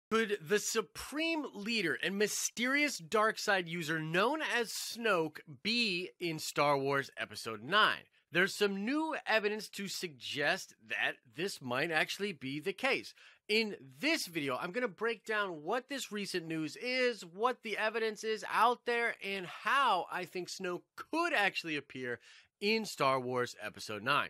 Could the supreme leader and mysterious dark side user known as Snoke be in Star Wars Episode 9? There's some new evidence to suggest that this might actually be the case. In this video, I'm going to break down what this recent news is, what the evidence is out there, and how I think Snoke could actually appear in Star Wars Episode 9.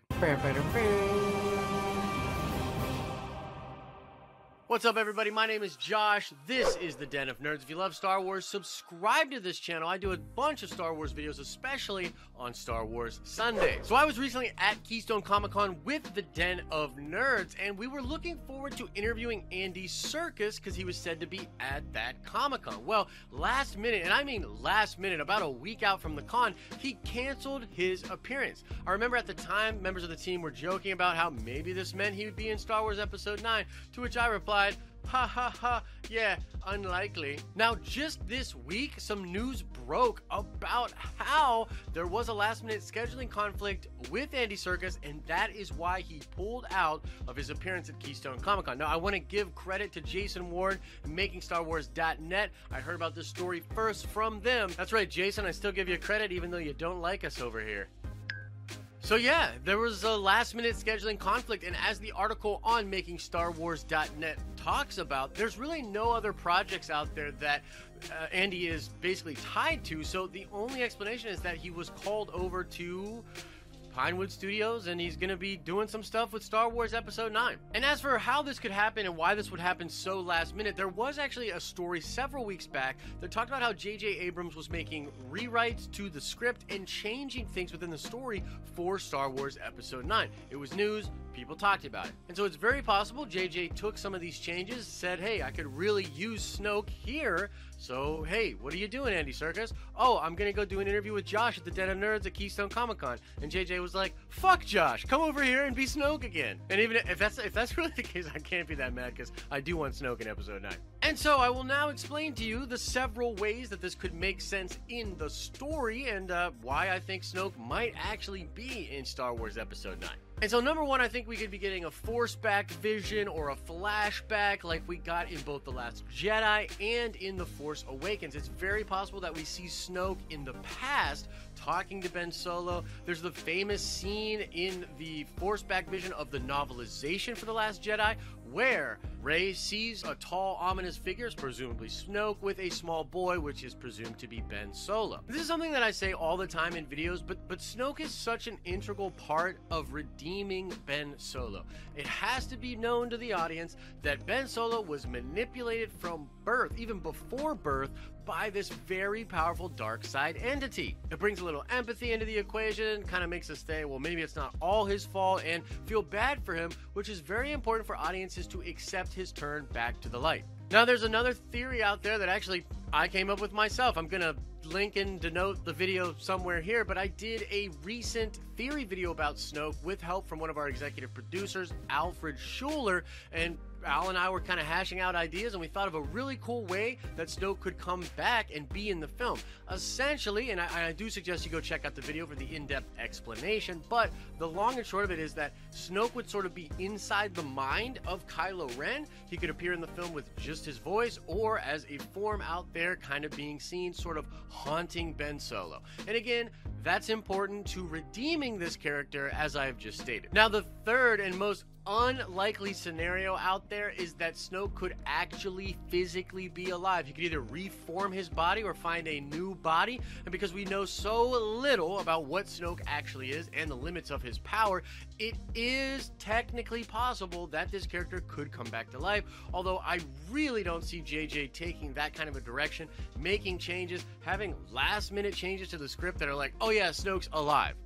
What's up, everybody? My name is Josh. This is the Den of Nerds. If you love Star Wars, subscribe to this channel. I do a bunch of Star Wars videos, especially on Star Wars Sunday. So I was recently at Keystone Comic-Con with the Den of Nerds, and we were looking forward to interviewing Andy Serkis because he was said to be at that Comic-Con. Well, last minute, and I mean last minute, about a week out from the con, he canceled his appearance. I remember at the time, members of the team were joking about how maybe this meant he would be in Star Wars Episode 9, to which I replied, ha ha ha, yeah, unlikely. Now, just this week, some news broke about how there was a last-minute scheduling conflict with Andy Serkis, and that is why he pulled out of his appearance at Keystone Comic-Con. Now, I want to give credit to Jason Ward and MakingStarWars.net. I heard about this story first from them. That's right, Jason, I still give you credit even though you don't like us over here. So yeah, there was a last-minute scheduling conflict, and as the article on MakingStarWars.net talks about, there's really no other projects out there that Andy is basically tied to, so the only explanation is that he was called over to Pinewood Studios, and he's going to be doing some stuff with Star Wars Episode 9. And as for how this could happen and why this would happen so last minute, there was actually a story several weeks back that talked about how J.J. Abrams was making rewrites to the script and changing things within the story for Star Wars Episode 9. It was news, people talked about it. And so it's very possible J.J. took some of these changes, said, hey, I could really use Snoke here, so hey, what are you doing, Andy Serkis? Oh, I'm gonna go do an interview with Josh at the Den of Nerds at Keystone Comic-Con. And JJ was like, fuck Josh, come over here and be Snoke again. And even if that's really the case, I can't be that mad because I do want Snoke in Episode 9. And so I will now explain to you the several ways that this could make sense in the story and why I think Snoke might actually be in Star Wars Episode 9. And so number one, I think we could be getting a Force-backed vision or a flashback like we got in both The Last Jedi and in The Force Awakens. It's very possible that we see Snoke in the past talking to Ben Solo. There's the famous scene in the Force-backed vision of the novelization for The Last Jedi where Rey sees a tall, ominous figure, presumably Snoke, with a small boy, which is presumed to be Ben Solo. This is something that I say all the time in videos, but Snoke is such an integral part of redeeming Ben Solo. It has to be known to the audience that Ben Solo was manipulated from birth, even before birth, by this very powerful dark side entity. It brings a little empathy into the equation, kind of makes us say, well, maybe it's not all his fault, and feel bad for him, which is very important for audiences to accept his turn back to the light. Now, there's another theory out there that actually I came up with myself. I'm gonna link and denote the video somewhere here, but I did a recent theory video about Snoke with help from one of our executive producers, Alfred Schuler, and Al and I were kind of hashing out ideas, and we thought of a really cool way that Snoke could come back and be in the film. Essentially, and I do suggest you go check out the video for the in-depth explanation, but the long and short of it is that Snoke would sort of be inside the mind of Kylo Ren. He could appear in the film with just his voice or as a form out there kind of being seen, sort of haunting Ben Solo. And again, that's important to redeeming this character, as I have just stated. Now, the third and most unlikely scenario out there is that Snoke could actually physically be alive. He could either reform his body or find a new body, and because we know so little about what Snoke actually is and the limits of his power, it is technically possible that this character could come back to life, although I really don't see JJ taking that kind of a direction, making changes, having last-minute changes to the script that are like, oh yeah, Snoke's alive.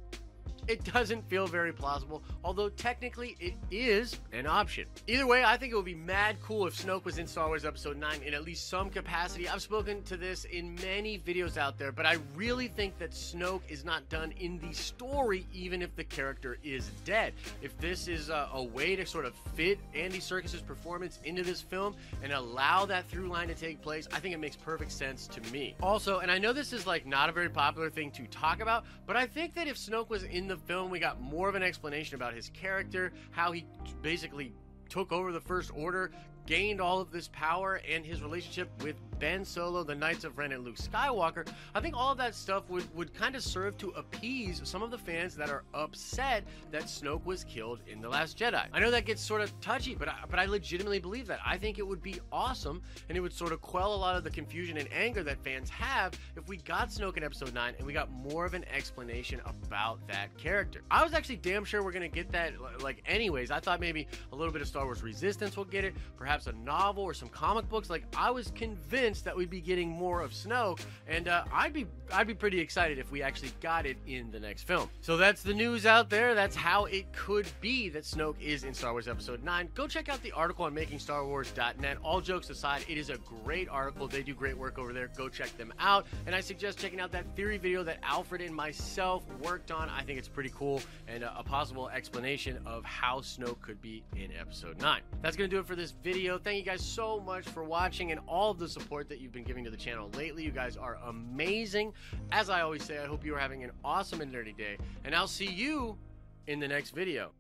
It doesn't feel very plausible, although technically it is an option. Either way, I think it would be mad cool if Snoke was in Star Wars Episode 9 in at least some capacity. I've spoken to this in many videos out there, but I really think that Snoke is not done in the story, even if the character is dead. If this is a way to sort of fit Andy Serkis' performance into this film and allow that through line to take place, I think it makes perfect sense to me. Also, and I know this is like not a very popular thing to talk about, but I think that if Snoke was in the film, we got more of an explanation about his character, how he basically took over the First Order, gained all of this power and his relationship with Ben Solo, the Knights of Ren, and Luke Skywalker, I think all of that stuff would kind of serve to appease some of the fans that are upset that Snoke was killed in The Last Jedi. I know that gets sort of touchy, but I legitimately believe that. I think it would be awesome, and it would sort of quell a lot of the confusion and anger that fans have if we got Snoke in Episode 9 and we got more of an explanation about that character. I was actually damn sure we're gonna get that, like, anyways. I thought maybe a little bit of Star Wars Resistance will get it, perhaps a novel or some comic books. Like, I was convinced that we'd be getting more of Snoke, and I'd be pretty excited if we actually got it in the next film. So that's the news out there. That's how it could be that Snoke is in Star Wars Episode 9. Go check out the article on makingstarwars.net. All jokes aside, it is a great article. They do great work over there. Go check them out, and I suggest checking out that theory video that Alfred and myself worked on. I think it's pretty cool and a possible explanation of how Snoke could be in Episode 9. That's gonna do it for this video. Thank you guys so much for watching and all of the support that you've been giving to the channel lately. You guys are amazing. As I always say, I hope you are having an awesome and nerdy day, and I'll see you in the next video.